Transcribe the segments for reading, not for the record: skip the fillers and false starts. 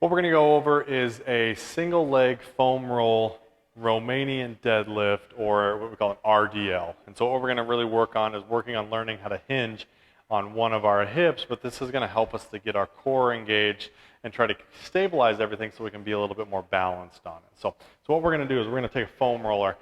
What we're going to go over is a single leg foam roll Romanian deadlift, or what we call an RDL. And so what we're going to really work on is working on learning how to hinge on one of our hips, but this is going to help us to get our core engaged and try to stabilize everything so we can be a little bit more balanced on it. So what we're going to do is we're going to take a foam roller.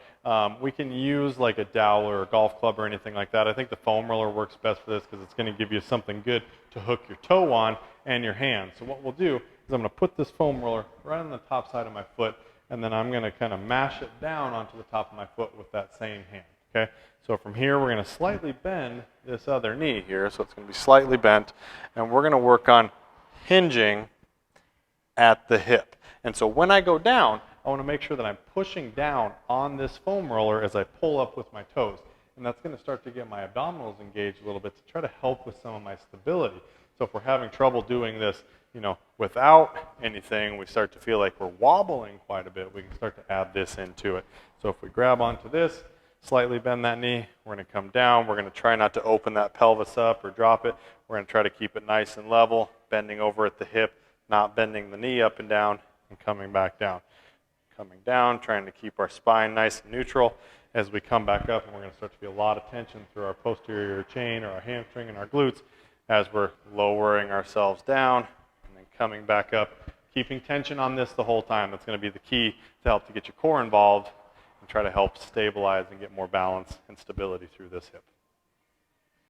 We can use like a dowel or a golf club or anything like that. I think the foam roller works best for this because it's going to give you something good to hook your toe on and your hand. So what we'll do is I'm going to put this foam roller right on the top side of my foot, and then I'm going to kind of mash it down onto the top of my foot with that same hand. Okay, so from here we're going to slightly bend this other knee here, so it's going to be slightly bent, and we're going to work on hinging at the hip. And so when I go down, I want to make sure that I'm pushing down on this foam roller as I pull up with my toes. And that's going to start to get my abdominals engaged a little bit to try to help with some of my stability. So if we're having trouble doing this, without anything, we start to feel like we're wobbling quite a bit, we can start to add this into it. So if we grab onto this, slightly bend that knee, we're going to come down, we're going to try not to open that pelvis up or drop it. We're going to try to keep it nice and level, bending over at the hip, not bending the knee up and down, and coming back down. Coming down, trying to keep our spine nice and neutral as we come back up, and we're going to start to feel a lot of tension through our posterior chain or our hamstring and our glutes as we're lowering ourselves down and then coming back up, keeping tension on this the whole time. That's going to be the key to help to get your core involved and try to help stabilize and get more balance and stability through this hip.